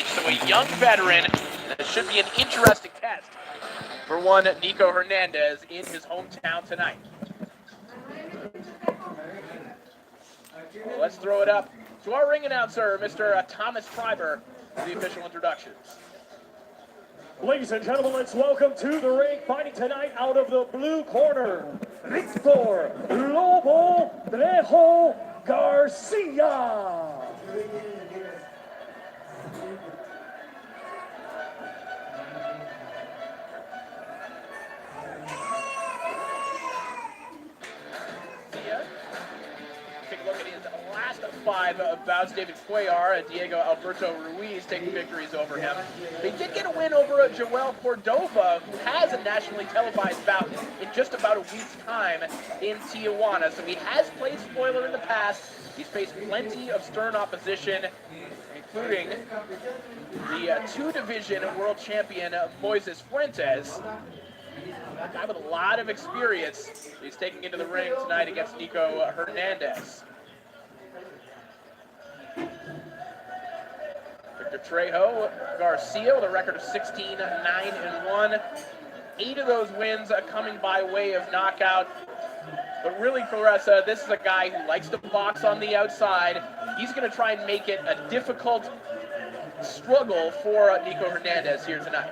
So a young veteran. That should be an interesting test for one Nico Hernández in his hometown tonight. Well, let's throw it up to our ring announcer, Mr. Thomas Treiber, for the official introductions. Ladies and gentlemen, let's welcome to the ring, fighting tonight out of the blue corner, Victor Lobo Trejo Garcia. Take a look at his last 5 bouts. David Cuellar, Diego Alberto Ruiz taking victories over him. They did get a win over Joel Cordova, who has a nationally televised bout in just about a week's time in Tijuana. So he has played spoiler in the past. He's faced plenty of stern opposition, including the 2-division world champion Moises Fuentes. A guy with a lot of experience. He's taking into the ring tonight against Nico Hernández. Victor Trejo Garcia with a record of 16-9-1. 8 of those wins coming by way of knockout. But really for us, this is a guy who likes to box on the outside. He's going to try and make it a difficult struggle for Nico Hernández here tonight.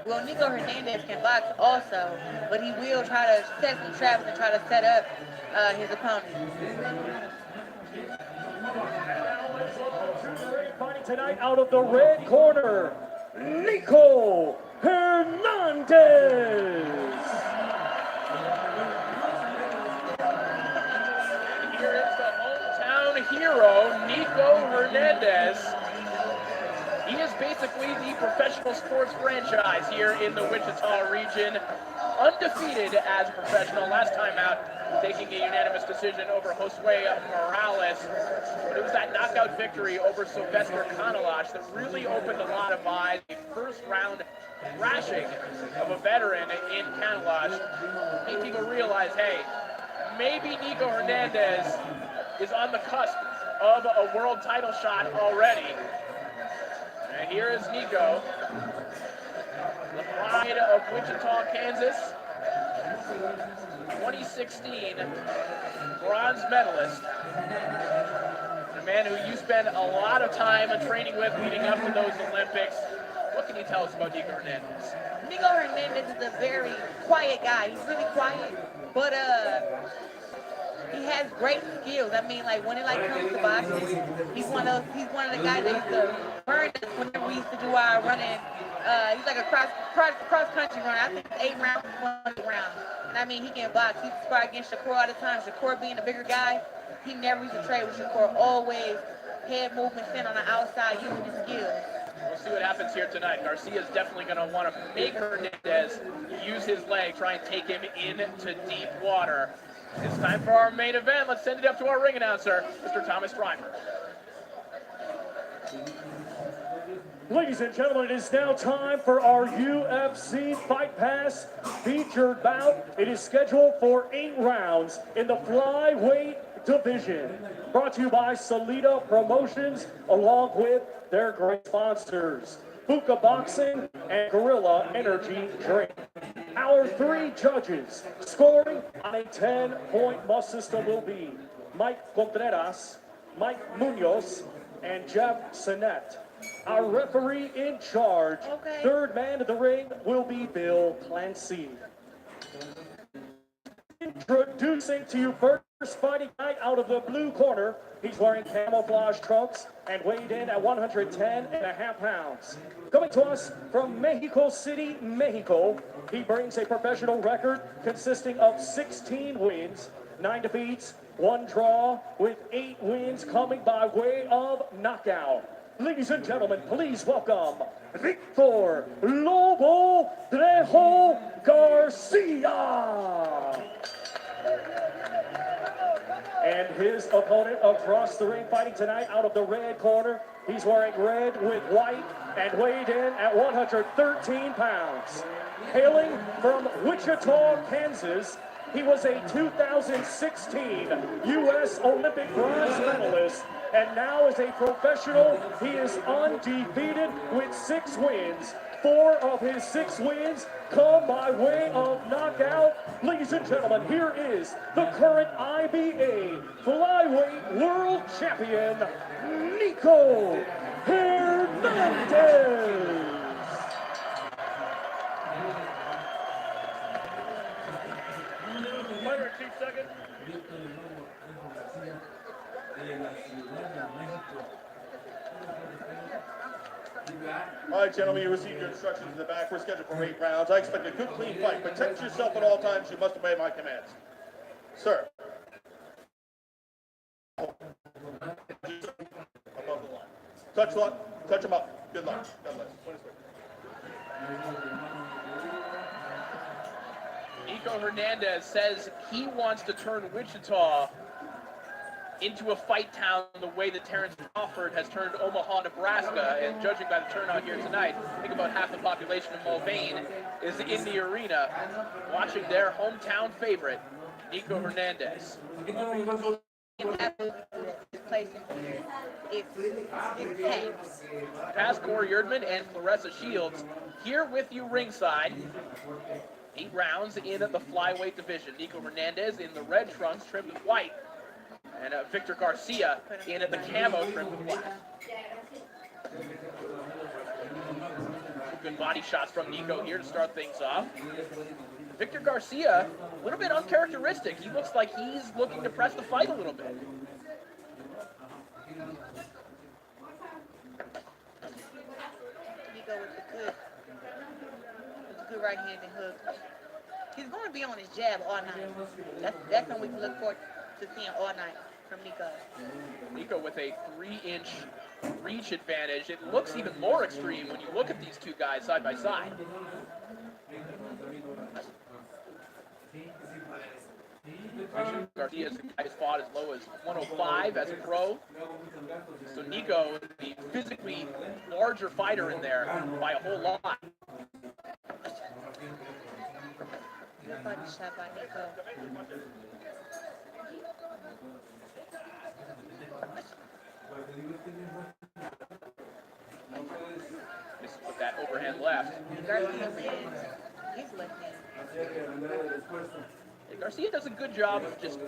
Well, Nico Hernández can box also, but he will try to set some traps and try to set up his opponent. Fighting tonight out of the red corner, Nico Hernández. And here is the hometown hero, Nico Hernández. He is basically the professional sports franchise here in the Wichita region. Undefeated as a professional last time out, taking a unanimous decision over Josue Morales. But it was that knockout victory over Sylvester Canalash that really opened a lot of eyes. A first-round thrashing of a veteran in Canalash, made people realize, hey, maybe Nico Hernández is on the cusp of a world title shot already. And here is Nico, the pride of Wichita, Kansas, 2016 bronze medalist. A man who you spent a lot of time training with leading up to those Olympics. What can you tell us about Nico Hernández? Nico Hernández is a very quiet guy. He's really quiet, but he has great skills. I mean, like when it comes to boxing, he's one of the guys that used to burn us whenever we used to do our running. He's like a cross country runner. I think it's 8 rounds, 1 round. And I mean, he can box. He sparred against Shakur all the time. Shakur being a bigger guy, he never used to trade with Shakur. Always head movement, stand on the outside, using his skills. We'll see what happens here tonight. Garcia is definitely going to want to make Hernández use his leg, try and take him into deep water. It's time for our main event. Let's send it up to our ring announcer, Mr. Thomas Treiber. Ladies and gentlemen, it is now time for our UFC Fight Pass featured bout. It is scheduled for 8 rounds in the flyweight division. Brought to you by Salida Promotions, along with their great sponsors, Fuka Boxing and Gorilla Energy Drink. Our 3 judges scoring on a 10-point must system will be Mike Contreras, Mike Munoz, and Jeff Sinet. Our referee in charge, third man of the ring, will be Bill Clancy. Introducing to you first fighting night out of the blue corner. He's wearing camouflage trunks and weighed in at 110.5 pounds. Coming to us from Mexico City, Mexico, he brings a professional record consisting of 16 wins, 9 defeats, 1 draw, with 8 wins coming by way of knockout. Ladies and gentlemen, please welcome Victor Lobo Trejo Garcia. And his opponent across the ring fighting tonight out of the red corner. He's wearing red with white and weighed in at 113 pounds. Hailing from Wichita, Kansas, he was a 2016 U.S. Olympic bronze medalist And now as a professional, he is undefeated with 6 wins. 4 of his 6 wins come by way of knockout. Ladies and gentlemen, here is the current IBA flyweight world champion, Nico Hernández. Fighter, 2 seconds. All right, gentlemen, you received your instructions in the back. We're scheduled for 8 rounds. I expect a good, clean fight. Protect yourself at all times. You must obey my commands. Sir. Above the line. Touch him up. Good luck. God bless. Nico Hernández says he wants to turn Wichita into a fight town the way that Terrence Crawford has turned Omaha, Nebraska. And judging by the turnout here tonight, I think about half the population of Mulvane is in the arena watching their hometown favorite, Nico Hernández. Past Corey Erdman and Clarissa Shields here with you ringside. 8 rounds in the flyweight division. Nico Hernández in the red trunks trimmed with white. And Victor Garcia in the camo trimmed with black. Good body shots from Nico here to start things off. Victor Garcia, a little bit uncharacteristic. He looks like he's looking to press the fight a little bit. Nico with the good right-handed hook. He's going to be on his jab all night. That's something we can look forward to seeing all night from Nico. Nico with a 3-inch reach advantage. It looks even more extreme when you look at these two guys side by side. Garcia has fought as low as 105 as a pro. So Nico, the physically larger fighter in there by a whole lot. Good body shot by Nico. Misses with that overhand left. Garcia lands his left hand. Garcia does a good job of just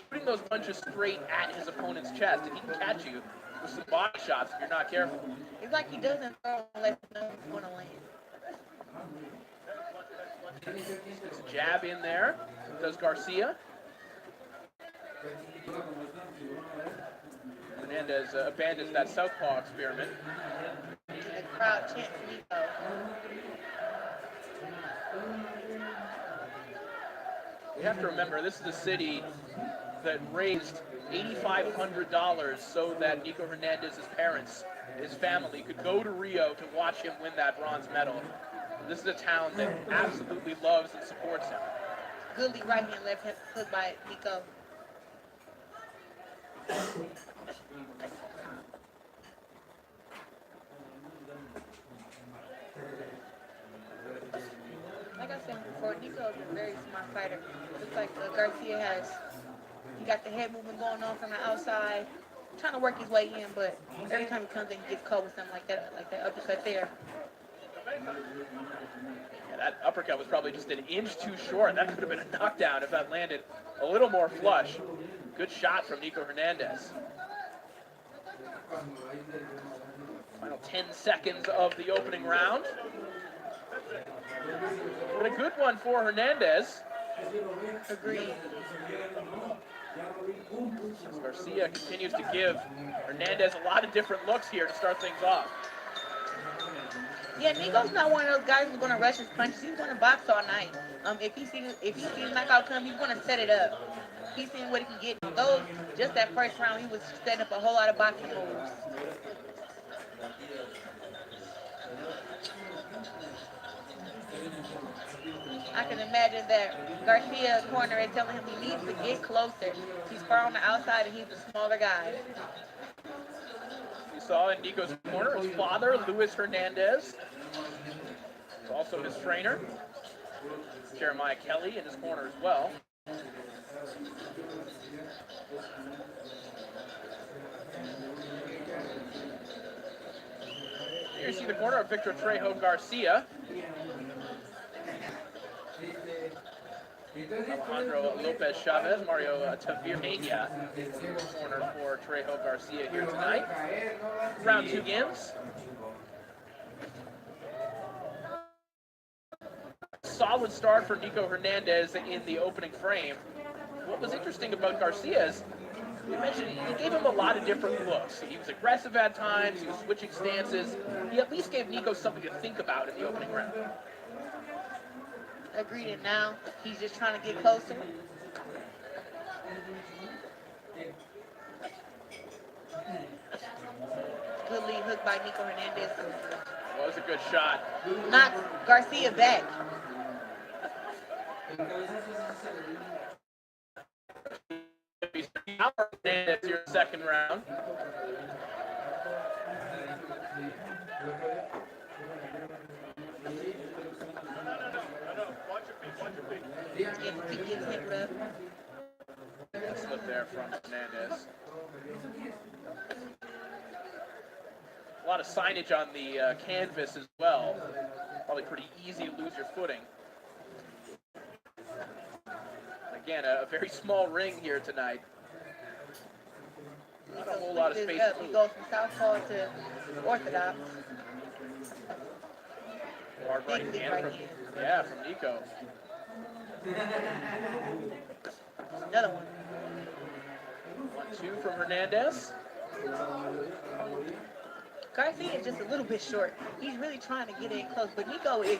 putting those punches straight at his opponent's chest, and he can catch you with some body shots if you're not careful. It's like he doesn't throw unless he knows he's going to land. There's a jab in there. Does Garcia. Hernández abandons that southpaw experiment. The crowd chants Nico. We have to remember, this is a city that raised $8,500 so that Nico Hernández's parents, his family, could go to Rio to watch him win that bronze medal. This is a town that absolutely loves and supports him. Goodly right hand, left hand hook by Nico. Like I said before, Nico is a very smart fighter. Looks like Garcia has, he got the head movement going on from the outside, trying to work his way in, but every time he comes in, he gets caught with something like that uppercut there. Yeah, that uppercut was probably just an inch too short. That could have been a knockdown if that landed a little more flush. Good shot from Nico Hernández. Final 10 seconds of the opening round. But a good one for Hernández. Agreed. As Garcia continues to give Hernández a lot of different looks here to start things off. Yeah, Nico's not one of those guys who's going to rush his punches. He's going to box all night. If he sees knockout come, he's going to set it up. He's seeing what he can get. Those, just that first round, he was setting up a whole lot of boxing moves. I can imagine that Garcia's corner is telling him he needs to get closer. He's far on the outside and he's a smaller guy. You saw in Nico's corner his father, Luis Hernández. He's also his trainer. Jeremiah Kelly in his corner as well. Here you see the corner of Victor Trejo Garcia. Alejandro Lopez Chavez, Mario Tavirmania, corner for Trejo Garcia here tonight. Round 2 games. Solid start for Nico Hernández in the opening frame. What was interesting about Garcia is, we mentioned he gave him a lot of different looks. He was aggressive at times, he was switching stances. He at least gave Nico something to think about in the opening round. Agreed, and now he's just trying to get closer. Good lead hook by Nico Hernández. Was a good shot. Knocks Garcia back. Hernández here second round. Slip there from Hernández. A lot of signage on the canvas as well. Probably pretty easy to lose your footing. Again, a very small ring here tonight. Not a whole lot of space. He goes from southpaw to orthodox. Hard right hand from, yeah, from Nico. Another one. 1-2 from Hernández. Garcia is just a little bit short. He's really trying to get in close, but Nico is,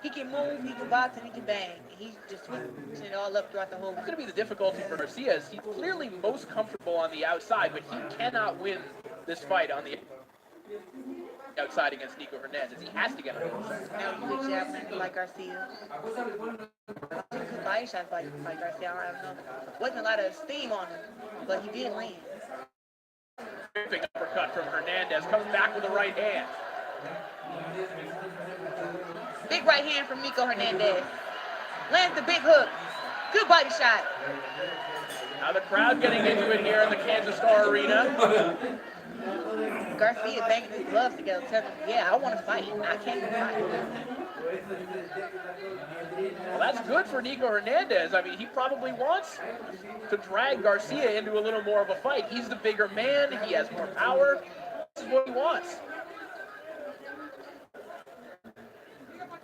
he can move, he can box, and he can bang. He's just switching it all up throughout the whole. What's going to be the difficulty for Garcia is he's clearly most comfortable on the outside, but he cannot win this fight on the outside against Nico Hernández. He has to get on the inside. Now you big jab landed like Garcia. Good body shots by Garcia. I don't know. Wasn't a lot of steam on him, but he did land. Big uppercut from Hernández, comes back with the right hand. Big right hand from Nico Hernández. Lands the big hook. Good body shot. Now the crowd getting into it here in the Kansas Star Arena. Garcia banging his gloves together, telling him, yeah, I want to fight. I can't fight. Well, that's good for Nico Hernández. I mean, he probably wants to drag Garcia into a little more of a fight. He's the bigger man. He has more power. This is what he wants.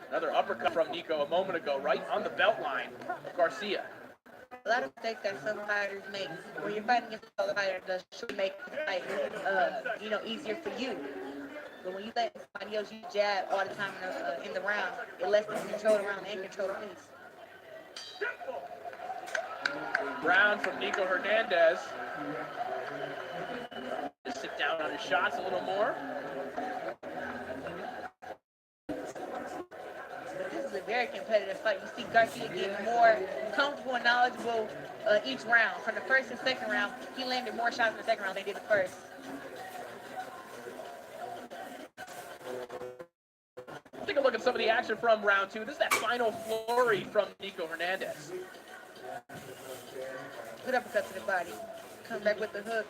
Another uppercut from Nico a moment ago, right on the belt line of Garcia. A lot of mistakes that some fighters make. When you're fighting against a fighter, that should make the fight, easier for you. But when you let somebody else use jab all the time in the round, it lets them control the round and control the pace. Round from Nico Hernández. Just sit down on his shots a little more. This is a very competitive fight. You see Garcia getting more comfortable and knowledgeable each round. From the first and second round, he landed more shots in the second round than he did the first. Take a look at some of the action from round 2. This is that final flurry from Nico Hernández. Good uppercut to the body. Comes back with the hook.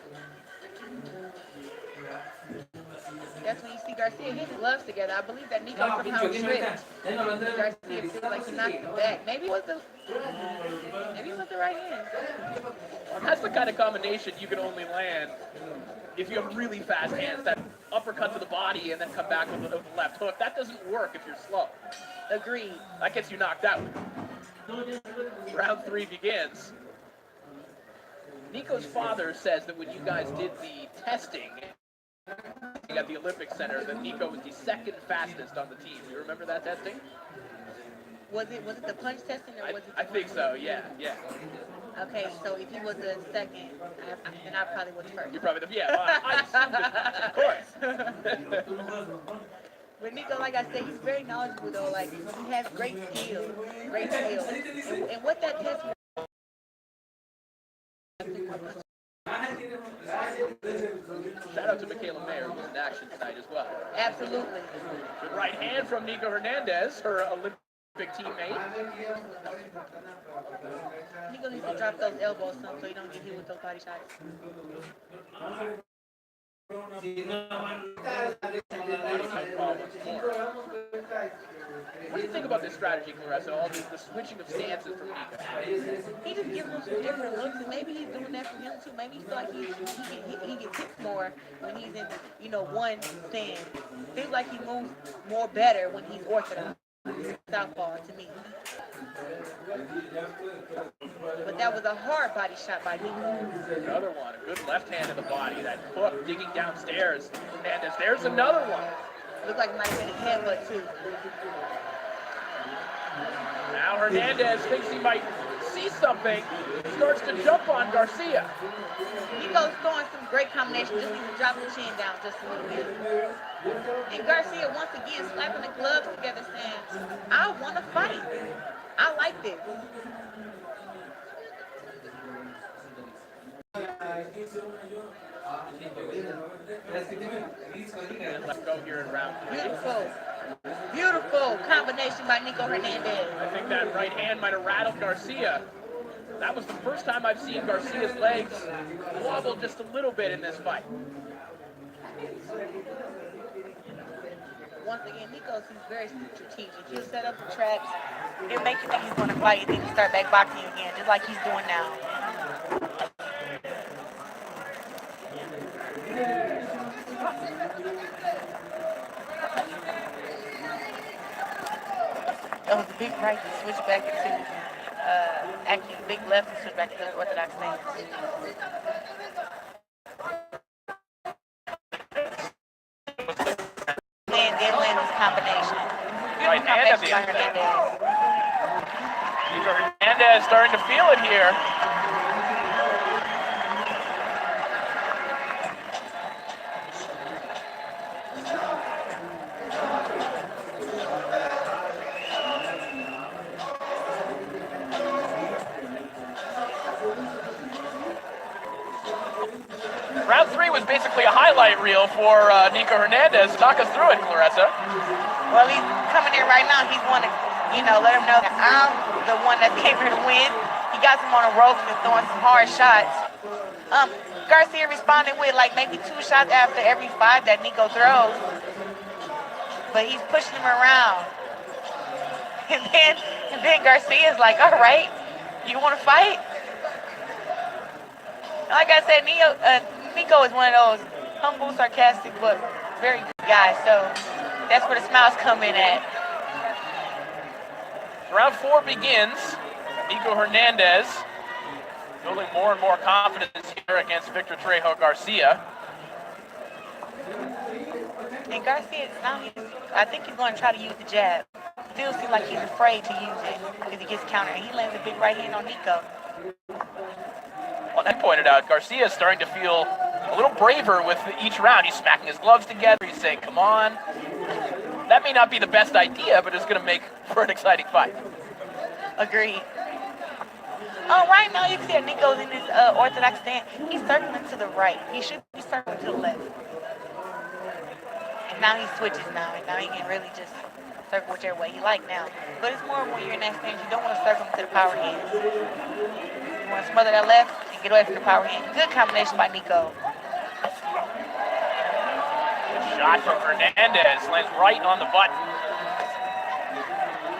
That's when you see Garcia hit his gloves together. I believe that Nico somehow tripped. Garcia feels like he knocked him back. Maybe it was the right hand. Well, that's the kind of combination you can only land if you have really fast hands. That uppercut to the body and then come back with the left hook. That doesn't work if you're slow. Agreed. That gets you knocked out. Round 3 begins. Nico's father says that when you guys did the testing at the Olympic Center, that Nico was the second fastest on the team. You remember that testing? Was it the punch testing or was it? I think so. Yeah. Okay, so if he was the second, then I probably was first. You're probably I assumed it, of course. But Nico, like I said, he's very knowledgeable though. Like he has great skills. And what that test was. Shout out to Michaela Mayer, who's in action tonight as well. Absolutely. Good right hand from Nico Hernández, her Olympic teammate. Nico needs to drop those elbows some so he don't get hit with those body shots. Body What do you think about this strategy, Clarissa? All the switching of stances from Nico. He just gives him some different looks, and maybe he's doing that for him too. Maybe he feel like he gets hit more when he's in, you know, one stand. Feels like he moves more better when he's orthodox. Southpaw to me. But that was a hard body shot by Nico. Another one, a good left hand to the body. That hook digging downstairs. Hernández, there's another one. Looked like it might have been a headbutt too. Now Hernández thinks he might see something. Starts to jump on Garcia. Nico's throwing some great combinations. Just needs to drop the chin down just a little bit. And Garcia once again slapping the gloves together saying, I want to fight. I like this. Let's go here in round 3. Beautiful. Beautiful combination by Nico Hernández. I think that right hand might have rattled Garcia. That was the first time I've seen Garcia's legs wobble just a little bit in this fight. Once again, Nico seems very strategic. He'll set up the traps. He'll make you think he's going to fight and then he'll start back boxing again, just like he's doing now. That was a big right to switch back into, actually a big left to switch back to the orthodox stance. Did land this combination. Right hand at the end. Nico Hernández starting to feel it here. Round 3 was basically a highlight reel for Nico Hernández. Talk us through it, Clarissa. Well, he's coming in right now. He's want to, you know, let him know that I'm the one that came here to win. He got him on the ropes and throwing some hard shots. Garcia responded with like maybe 2 shots after every 5 that Nico throws. But he's pushing him around. And then Garcia's like, all right, you want to fight? Like I said, Nico is one of those humble, sarcastic, but very good guys. So that's where the smiles come in at. Round 4 begins. Nico Hernández building more and more confidence here against Victor Trejo Garcia. And Garcia, I think he's going to try to use the jab. Still seems like he's afraid to use it because he gets countered. And he lands a big right hand on Nico. Well, that pointed out, Garcia is starting to feel a little braver with each round. He's smacking his gloves together. He's saying, come on. That may not be the best idea, but it's going to make for an exciting fight. Agreed. Oh, right now you can see that Nico's in his orthodox stance. He's circling to the right. He should be circling to the left. And now he switches now. And now he can really just circle whichever way he like now. But it's more when you're in that stance, you don't want to circle to the power hand. You want to smother that left and get away from the power hand. Good combination by Nico. Good shot from Hernández. Lands right on the button.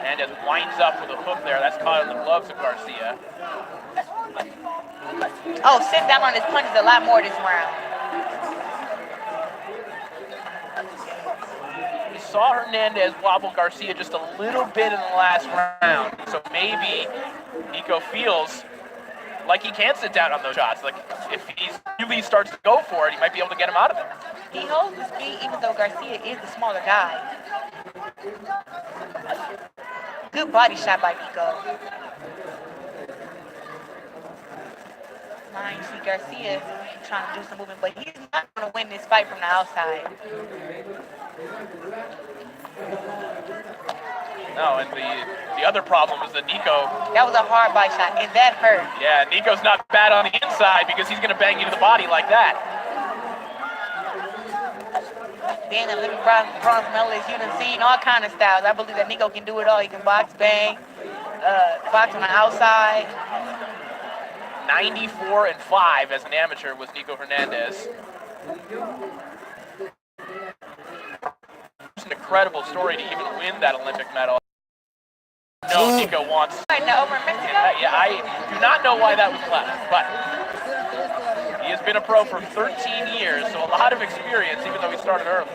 Hernández winds up with a hook there. That's caught in the gloves of Garcia. Oh, sitting down on his punches a lot more this round. We saw Hernández wobble Garcia just a little bit in the last round. So maybe Nico feels like he can sit down on those shots. Like if he really starts to go for it, he might be able to get him out of it. He holds his feet even though Garcia is the smaller guy. Good body shot by Nico. Now you see Garcia trying to do some movement, but he's not going to win this fight from the outside. No, and the other problem is that Nico... That was a hard body shot, and that hurt. Yeah, Nico's not bad on the inside because he's going to bang you to the body like that. Being a living bronze medalist, you've seen all kind of styles. I believe that Nico can do it all. He can box, bang, box on the outside. 94-5 as an amateur was Nico Hernández. an incredible story to even win that Olympic medal. No, Nico wants. I know, over in Mexico. Yeah, I do not know why that was left, but he has been a pro for 13 years, so a lot of experience, even though he started early.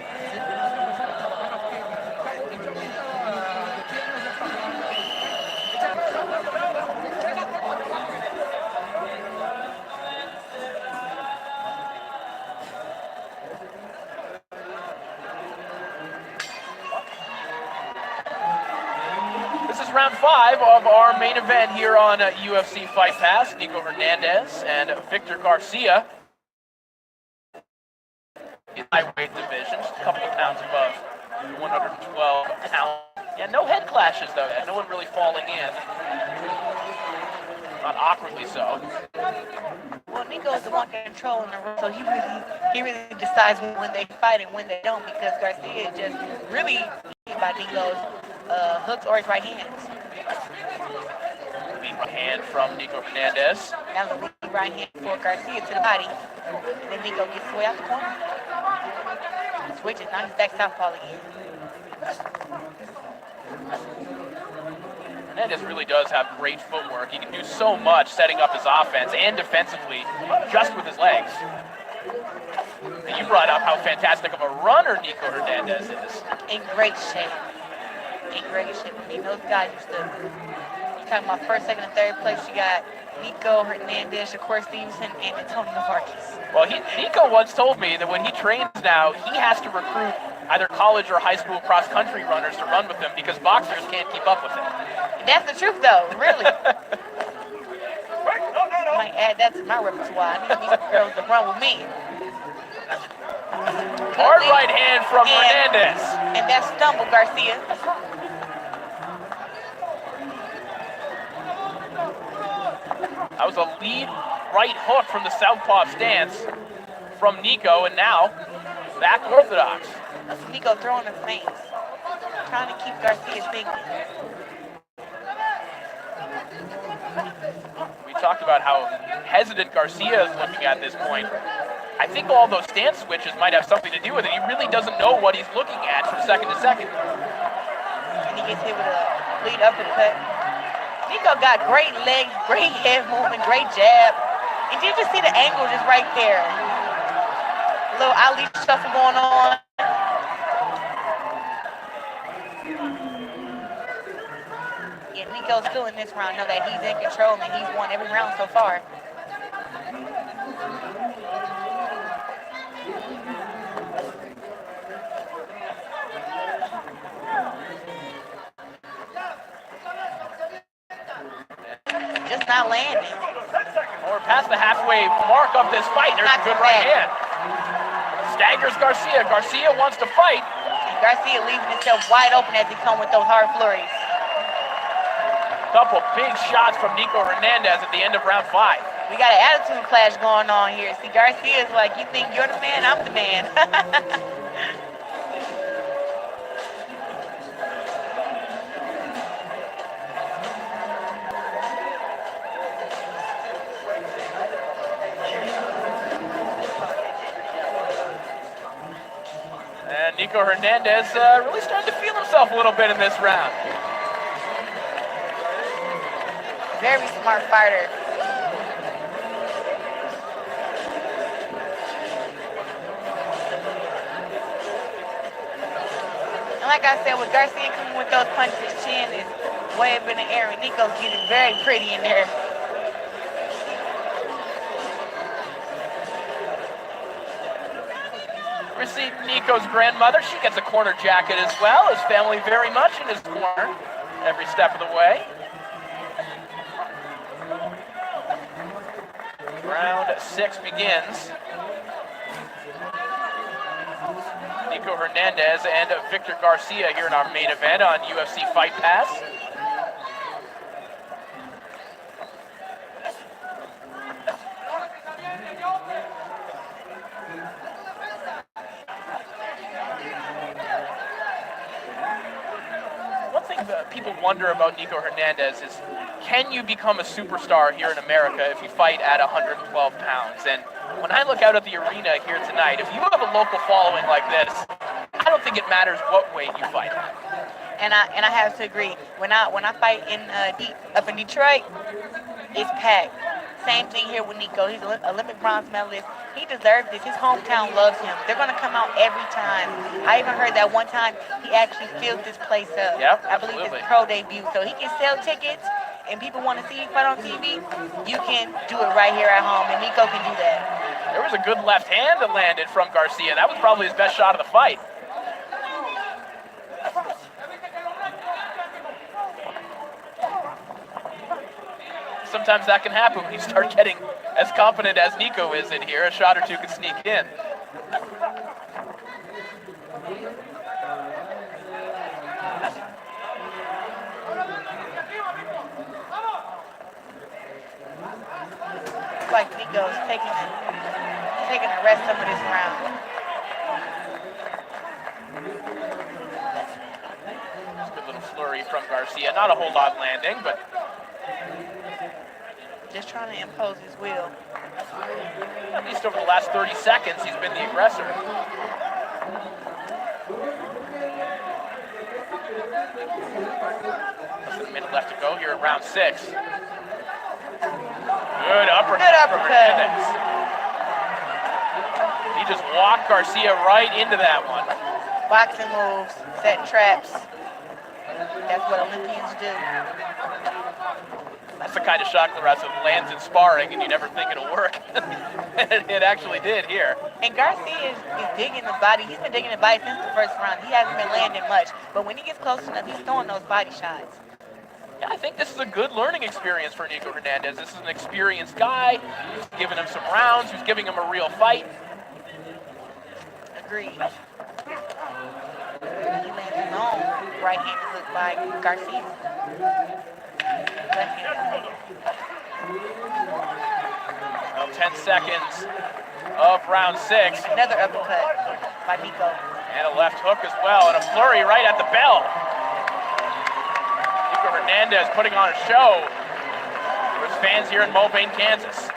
This is round 5 of our main event here on UFC Fight Pass. Nico Hernández and Victor Garcia in lightweight division, just a couple of pounds above 112 pounds. Yeah, no head clashes though. No one really falling in. Not awkwardly so. Well, Nico's the one controlling the room, so he really decides when they fight and when they don't, because Garcia is just really by Nico's hooks or his right hands. Lead right hand from Nico Hernández. Now the lead right hand for Garcia to the body. And then Nico gets way out the corner. Switches, now he's back southpaw again. Hernández really does have great footwork. He can do so much setting up his offense and defensively just with his legs. And you brought up how fantastic of a runner Nico Hernández is. In great shape. In great shape. I mean, those guys used to, you're talking about first, second, and third place. You got Nico Hernández, Shakur Stevenson, and Antonio Vargas. Well, Nico once told me that when he trains now, he has to recruit either college or high school cross-country runners to run with him because boxers can't keep up with him. That's the truth, though, really. I might add that to my repertoire. I need these girls to run with me. Hard right hand from Hernández. And that stumble, Garcia. That was a lead right hook from the southpaw stance from Nico, and now back orthodox. That's Nico throwing his face, trying to keep Garcia thinking. We talked about how hesitant Garcia is looking at this point. I think all those stance switches might have something to do with it. He really doesn't know what he's looking at from second to second. And he gets hit with a lead uppercut. Nico got great legs, great head movement, great jab. And you just see the angle just right there. A little Ali shuffle going on. Yeah, Nico's still in this round. Know that he's in control and he's won every round so far. Just not landing. We're past the halfway mark of this fight. There's a good right hand. Staggers Garcia. Garcia wants to fight. And Garcia leaving himself wide open as he comes with those hard flurries. Couple big shots from Nico Hernández at the end of round 5. We got an attitude clash going on here. See, Garcia's like, you think you're the man? I'm the man. And Nico Hernández really starting to feel himself a little bit in this round. Very smart fighter. And like I said, with Garcia coming with those punches, his chin is way up in the air, and Nico's getting very pretty in there. We see Nico's grandmother. She gets a corner jacket as well. His family very much in his corner every step of the way. Round 6 begins. Nico Hernández and Victor Garcia here in our main event on UFC Fight Pass. One thing that people wonder about Nico Hernández is, can you become a superstar here in America if you fight at 112 pounds? And when I look out at the arena here tonight, if you have a local following like this, I don't think it matters what weight you fight. And I have to agree. When I fight in up in Detroit, it's packed. Same thing here with Nico. He's an Olympic bronze medalist. He deserves this. His hometown loves him. They're gonna come out every time. I even heard that one time he actually filled this place up. Yep, I believe his pro debut. So he can sell tickets, and people want to see him fight on TV. You can do it right here at home, and Nico can do that. There was a good left hand that landed from Garcia. That was probably his best shot of the fight. Sometimes that can happen when you start getting as confident as Nico is in here. A shot or two can sneak in. Looks like Nico's taking the rest of this round. Just a little flurry from Garcia. Not a whole lot landing, but just trying to impose his will. At least over the last 30 seconds, he's been the aggressor. Less than a minute left to go here in round 6. Good uppercut. From Hernández. He just walked Garcia right into that one. Boxing moves, set traps. That's what Olympians do. That's the kind of shot that lands in sparring and you never think it'll work. It actually did here. And Garcia is digging the body. He's been digging the body since the first round. He hasn't been landing much. But when he gets close enough, he's throwing those body shots. Yeah, I think this is a good learning experience for Nico Hernández. This is an experienced guy who's giving him some rounds, who's giving him a real fight. Agreed. He lands his own right-handed hook by Garcia. Left-handed Well, 10 seconds of round 6. Another uppercut by Nico. And a left hook as well, and a flurry right at the bell. Nico Hernández putting on a show for his fans here in Mulvane, Kansas.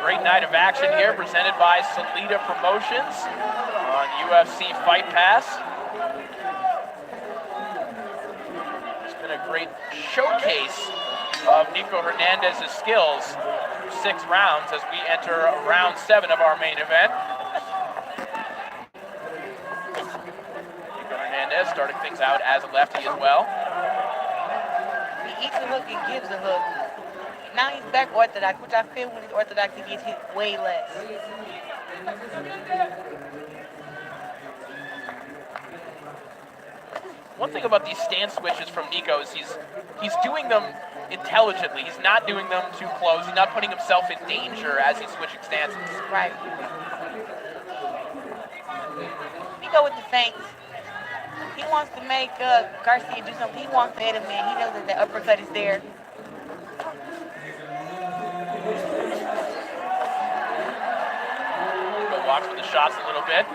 Great night of action here, presented by Salida Promotions on UFC Fight Pass. It's been a great showcase of Nico Hernández's skills. 6 rounds as we enter round 7 of our main event. Nico Hernández starting things out as a lefty as well. He eats a hook and gives a hook. Now he's back orthodox, which I feel when he's orthodox, he gets hit way less. One thing about these stance switches from Nico is he's doing them intelligently. He's not doing them too close. He's not putting himself in danger as he's switching stances. Right. Nico with the feints. He wants to make Garcia do something. He wants to hit him in. He knows that the uppercut is there. Walks with the shots a little bit.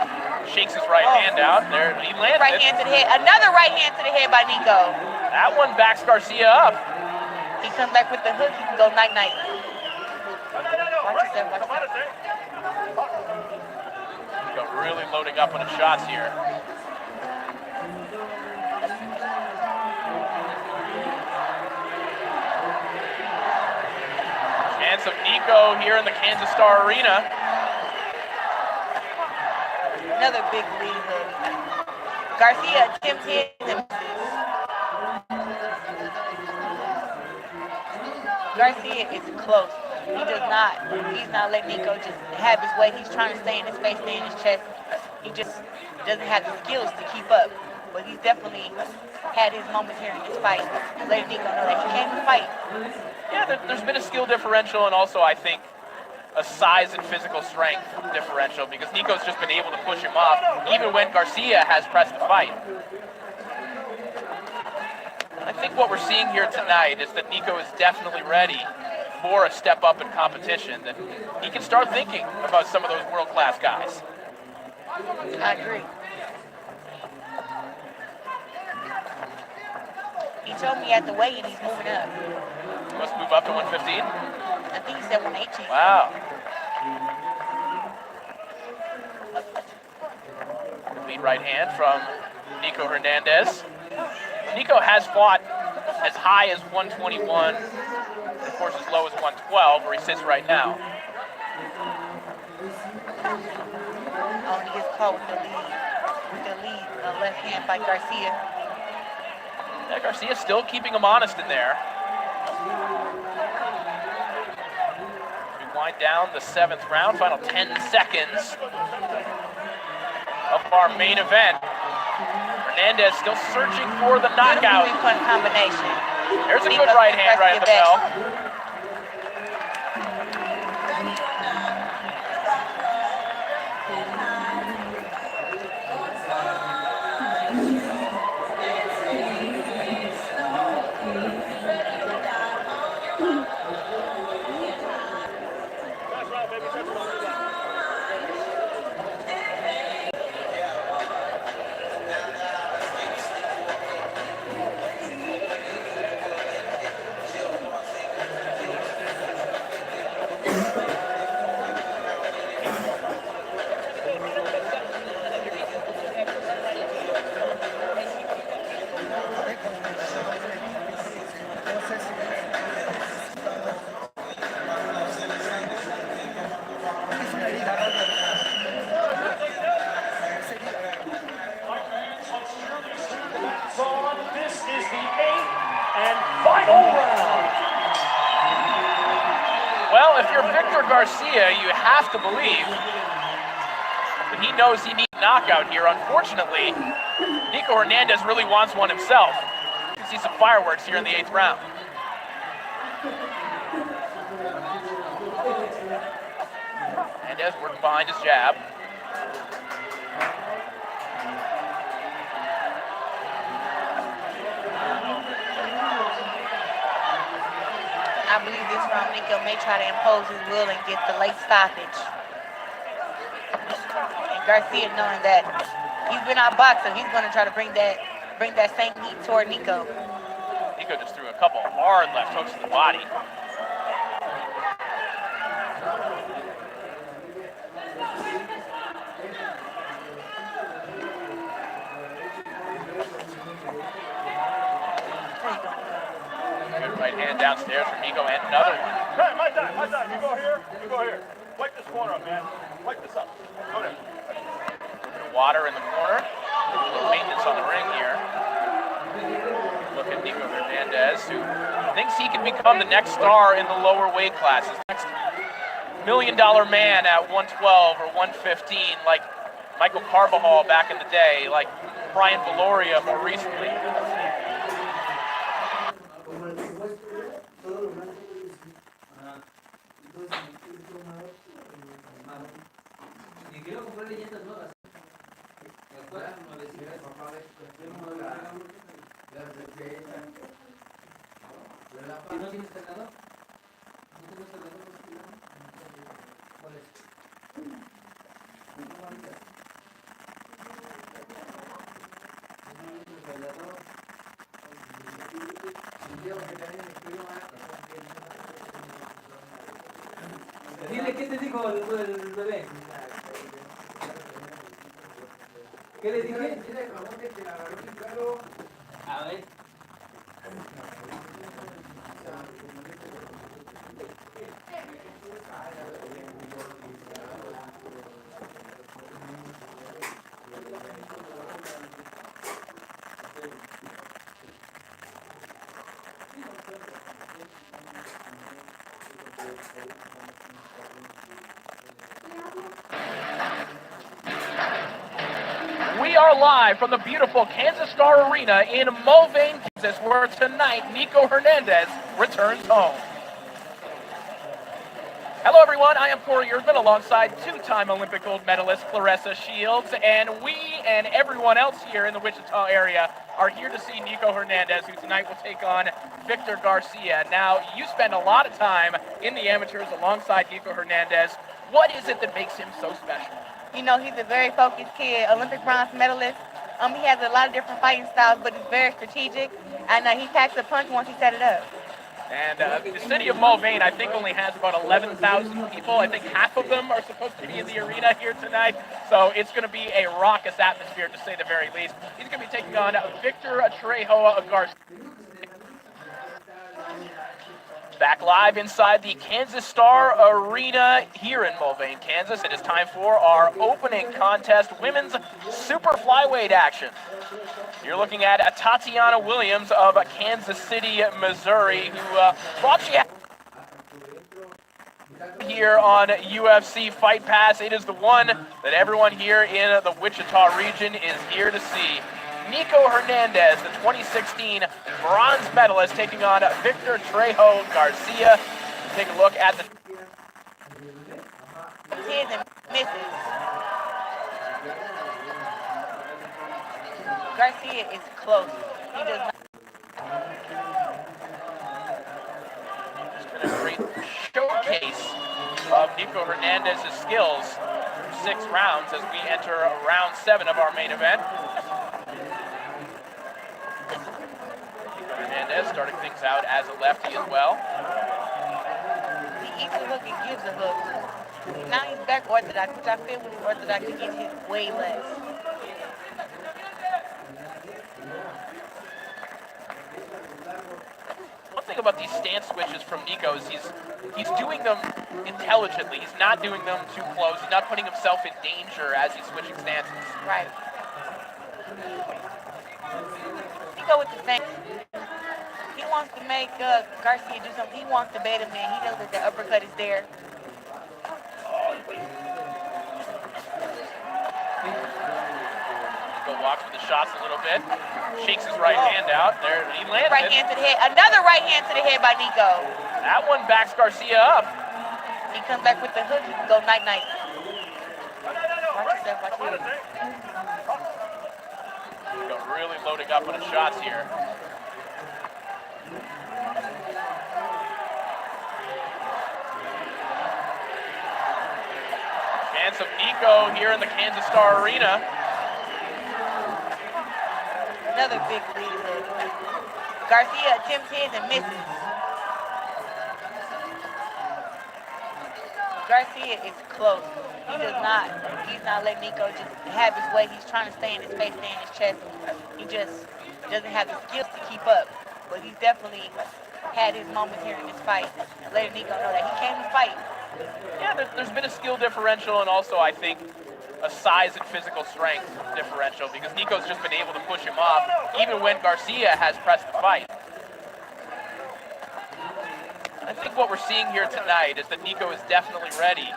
Shakes his right hand out. There, he landed right hand to the head. Another right hand to the head by Nico. That one backs Garcia up. He comes back with the hook. He can go night-night. Watch yourself. Watch yourself. Nico really loading up on his shots here. Chance of Nico here in the Kansas Star Arena. Another big lead hook. Garcia attempts his and Garcia is close. does not. He's not letting Nico just have his way. He's trying to stay in his face, stay in his chest. He just doesn't have the skills to keep up. But he's definitely had his moments here in this fight, letting Nico know that he came to fight. Yeah, there's been a skill differential, and also I think a size and physical strength differential, because Nico's just been able to push him off, even when Garcia has pressed the fight. I think what we're seeing here tonight is that Nico is definitely ready for a step up in competition, that he can start thinking about some of those world-class guys. I agree. He told me at the weigh-in he's moving up. He must move up to 115? I think he said 118. Wow. Lead right hand from Nico Hernández. Nico has fought as high as 121, and of course as low as 112, where he sits right now. Oh, he gets caught with the lead left hand by Garcia. Yeah, Garcia's still keeping him honest in there. We wind down the 7th round, final 10 seconds of our main event. Hernández still searching for the knockout. Fun combination. There's a good right hand right at the bell. This is the 8th and final round. Well, if you're Victor Garcia, you have to believe that he knows he needs a knockout here. Unfortunately, Nico Hernández really wants one himself. You can see some fireworks here in the 8th round. Hernández working behind his jab. I believe this round Nico may try to impose his will and get the late stoppage. And Garcia, knowing that he's been out boxing, he's going to try to bring that same heat toward Nico. Nico just threw a couple hard left hooks to the body. Good right hand downstairs from Nico, and another one. Hey, my time. You go here. Wipe this corner up, man. Wipe this up. Go there. Water in the corner. A little maintenance on the ring here. Look at Nico Hernández, who thinks he can become the next star in the lower weight classes. Next $1 million man at 112 or 115, like Michael Carbajal back in the day, like Brian Valoria more recently. Dile, ¿qué te dijo el bebé? ¿Qué le dije? A ver. are live from the beautiful Kansas Star Arena in Mulvane, Kansas, where tonight Nico Hernández returns home. Hello everyone, I am Corey Erdman alongside two-time Olympic gold medalist Clarissa Shields, and we and everyone else here in the Wichita area are here to see Nico Hernández, who tonight will take on Victor Garcia. Now, you spend a lot of time in the amateurs alongside Nico Hernández. What is it that makes him so special? You know, he's a very focused kid, Olympic bronze medalist. He has a lot of different fighting styles, but he's very strategic, and he packs a punch once he set it up. And the city of Mulvane, I think, only has about 11,000 people. I think half of them are supposed to be in the arena here tonight. So it's going to be a raucous atmosphere, to say the very least. He's going to be taking on Victor Trejo Garcia. Back live inside the Kansas Star Arena here in Mulvane, Kansas. It is time for our opening contest, women's super flyweight action. You're looking at Tatiana Williams of Kansas City, Missouri, who brought you here on UFC Fight Pass. It is the one that everyone here in the Wichita region is here to see. Nico Hernández, the 2016 bronze medalist, taking on Victor Trejo Garcia. Take a look at the His and misses. Garcia is close. He does not. It's been a great showcase of Nico Hernández's skills through 6 rounds as we enter round 7 of our main event. Hernández starting things out as a lefty as well. He eats a hook and gives a hook. Now he's back orthodox, which I feel with his orthodox, he gets hit way less. One thing about these stance switches from Nico is he's doing them intelligently. He's not doing them too close. He's not putting himself in danger as he's switching stances. Right. Nico with the same. He wants to make Garcia do something. He wants to bait him in. He knows that the uppercut is there. Nico walks with the shots a little bit. Shakes his right hand out. There, he landed. Right hand to the head. Another right hand to the head by Nico. That one backs Garcia up. He comes back with the hook. He can go night-night. Watch yourself, watch it. Nico really loading up on his shots here. Chance of Nico here in the Kansas Star Arena. Another big lead hook. Garcia attempts his and misses. Garcia is close. He's not letting Nico just have his way. He's trying to stay in his face, stay in his chest. He just doesn't have the skills to keep up. But he's definitely had his moments here in this fight, letting Nico know that he came to fight. Yeah, there's been a skill differential and also, I think, a size and physical strength differential because Nico's just been able to push him off even when Garcia has pressed the fight. I think what we're seeing here tonight is that Nico is definitely ready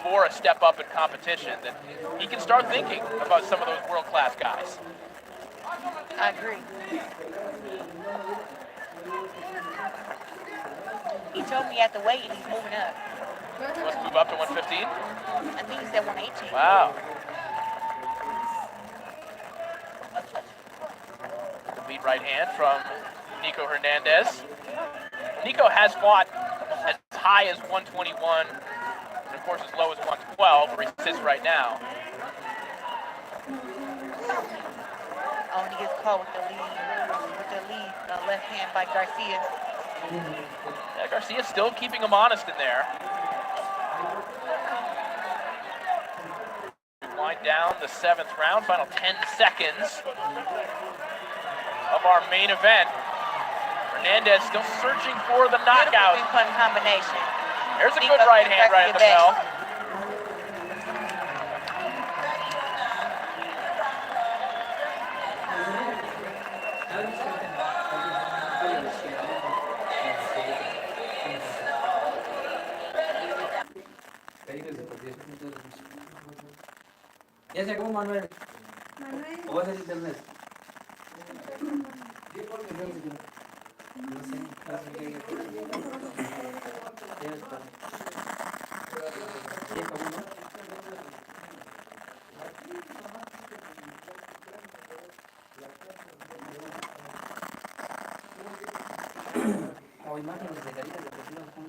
for a step up in competition, that he can start thinking about some of those world-class guys. I agree. He told me at the weight he's moving up. He wants to move up to 115? I think he said 118. Wow. The lead right hand from Nico Hernández. Nico has fought as high as 121, and of course as low as 112, where he sits right now. Oh, and he gets caught with the lead left hand by Garcia. Yeah, Garcia's still keeping him honest in there. We wind down the 7th round, final 10 seconds of our main event. Hernández still searching for the knockout. Beautiful punch combination. There's a good right hand right at the bell. Ya se acabó, Manuel. ¿O vas a internet? No sé, no sé qué. Ya está. Ya acabó, ¿no? O imágenes de caritas deportivas, ¿no?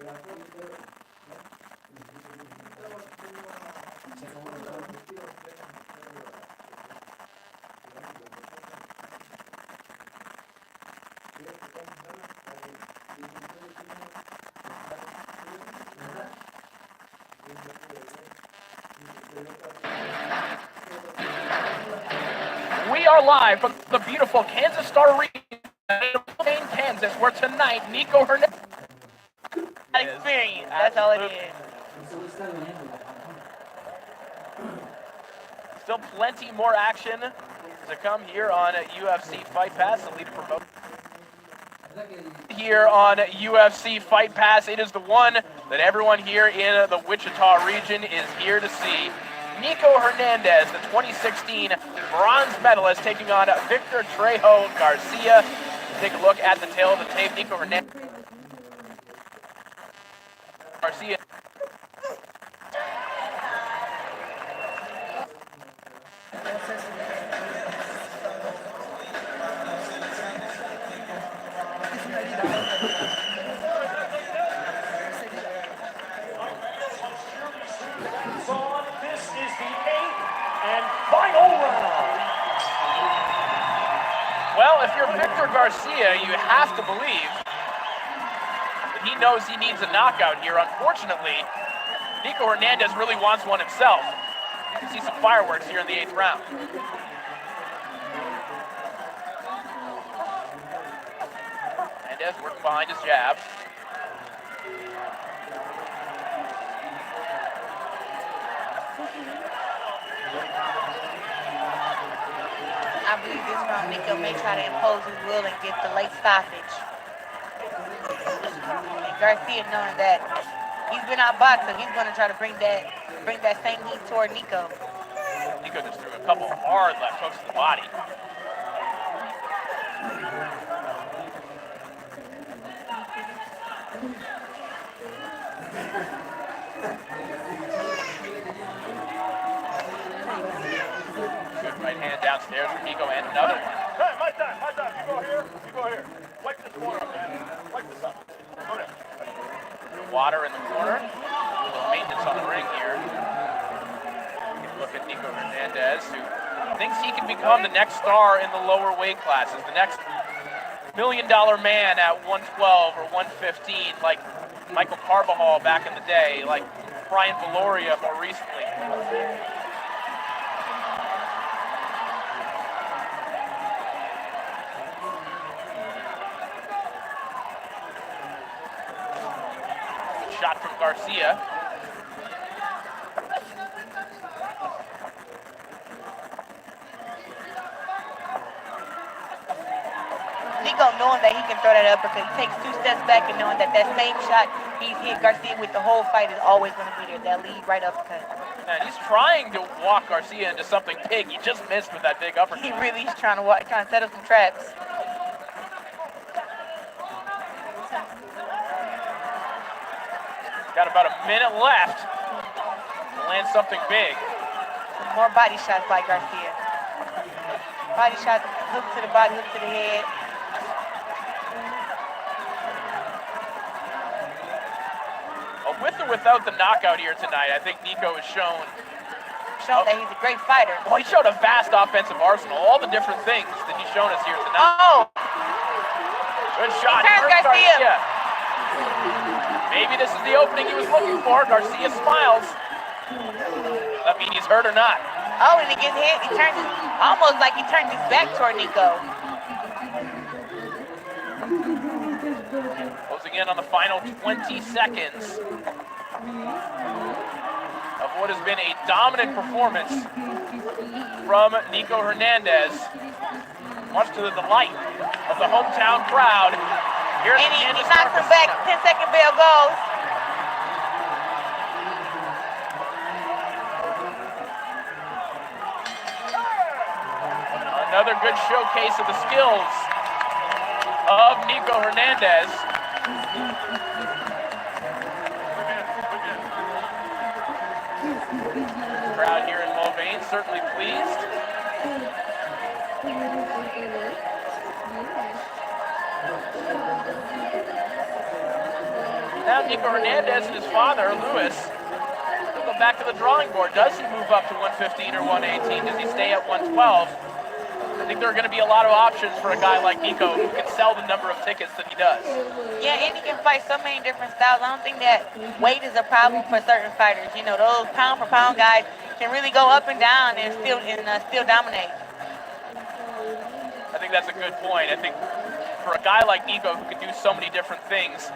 Imágenes. Se acabó el trabajo. We are live from the beautiful Kansas Star Arena in Kansas, where tonight Nico Hernández Experience. That's all it is. Still plenty more action to come here on UFC Fight Pass, the lead promoter. Here on UFC Fight Pass, it is the one that everyone here in the Wichita region is here to see. Nico Hernández, the 2016 bronze medalist, taking on Victor Trejo Garcia. Take a look at the tail of the tape. Nico Hernández Garcia. This is the 8th and final round. Well, if you're Victor Garcia, you have to believe that he knows he needs a knockout here. Unfortunately, Nico Hernández really wants one himself. You can see some fireworks here in the 8th round. Hernández working behind his jab. I believe this round Nico may try to impose his will and get the late stoppage. And Garcia knowing that he's been outboxed, so he's going to try to bring that same heat toward Nico. Nico just threw a couple hard left hooks to the body. Good right hand downstairs from Nico and another one. Hey, my time. You go here. You go here. Wipe this corner up, man. Wipe this up. Go there. Water in the corner. A little maintenance on the ring here. Look at Nico Hernández, who thinks he can become the next star in the lower weight classes, the next $1 million man at 112 or 115, like Michael Carbajal back in the day, like Brian Valoria more recently. Shot from Garcia. Nico knowing that he can throw that up because he takes 2 steps back and knowing that that same shot he's hit Garcia with the whole fight is always going to be there, that lead right uppercut. And he's trying to walk Garcia into something big. He just missed with that big uppercut. He really is trying to set up some traps. Got about a minute left to land something big. More body shots by Garcia. Body shot, hook to the body, hook to the head. Well, with or without the knockout here tonight, I think Nico has shown That he's a great fighter. Well, he showed a vast offensive arsenal, all the different things that he's shown us here tonight. Oh! Good shot. He turns Garcia. Maybe this is the opening he was looking for. Garcia smiles. That mean he's hurt or not. Oh, and he gets hit. He turns almost like he turned his back toward Nico. Closing in on the final 20 seconds of what has been a dominant performance from Nico Hernández, much to the delight of the hometown crowd. Here And he knocks him back. 10-second bell goes. Another good showcase of the skills of Nico Hernández. Crowd here in Mulvane certainly pleased. Now Nico Hernández and his father, Louis, will go back to the drawing board. Does he move up to 115 or 118? Does he stay at 112? I think there are going to be a lot of options for a guy like Nico who can sell the number of tickets that he does. Yeah, and he can fight so many different styles. I don't think that weight is a problem for certain fighters. You know, those pound for pound guys can really go up and down and still dominate. I think that's a good point. I think for a guy like Nico who can do so many different things,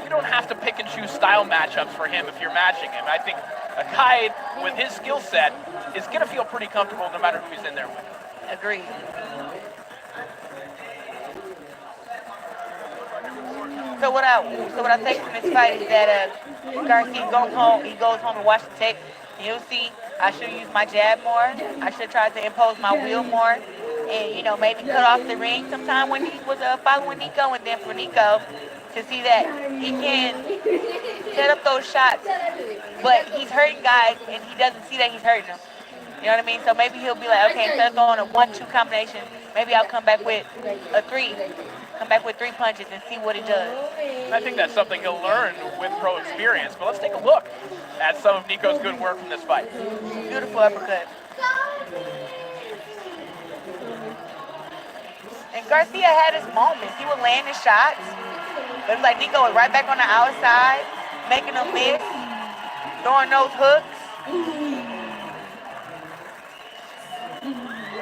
you don't have to pick and choose style matchups for him if you're matching him. I think a guy with his skill set is going to feel pretty comfortable no matter who he's in there with. Agreed. So what I take from this fight is that Garcia goes home and watches the tape, and you'll see I should use my jab more. I should try to impose my will more, and maybe cut off the ring sometime when he was following Nico, and then for Nico to see that he can set up those shots, but he's hurting guys and he doesn't see that he's hurting them. You know what I mean? So maybe he'll be like, okay, instead of throwing a 1-2 combination, maybe I'll come back with a 3. Come back with 3 punches and see what it does. I think that's something he'll learn with pro experience. But let's take a look at some of Nico's good work from this fight. Beautiful uppercut. And Garcia had his moments. He would land his shots. But it was like Nico was right back on the outside, making them miss, throwing those hooks.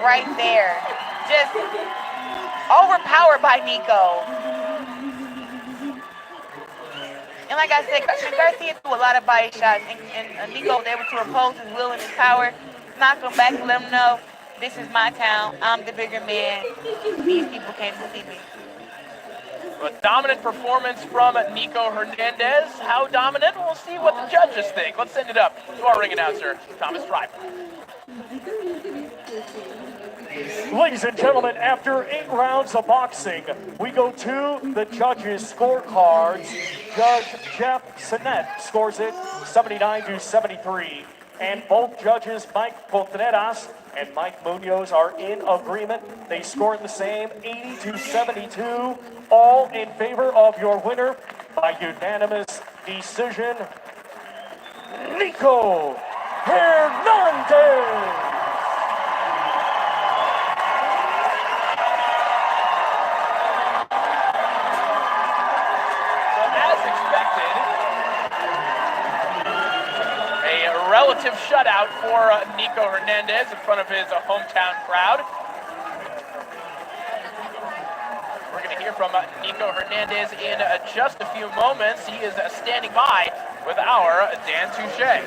Right there. Just overpowered by Nico. And like I said, Garcia threw a lot of body shots, and Nico was able to impose his will and his power, knock him back and let him know, this is my town, I'm the bigger man, these people came to see me. A dominant performance from Nico Hernández. How dominant? We'll see what the judges think. Let's send it up to our ring announcer, Thomas Trejo. Ladies and gentlemen, after 8 rounds of boxing, we go to the judges' scorecards. Judge Jeff Sinet scores it 79-73. And both judges, Mike Contreras and Mike Munoz, are in agreement. They scored the same, 80-72, all in favor of your winner by unanimous decision, Nico Hernández. Relative shutout for Nico Hernández in front of his hometown crowd. We're going to hear from Nico Hernández in just a few moments. He is standing by with our Dan Touche.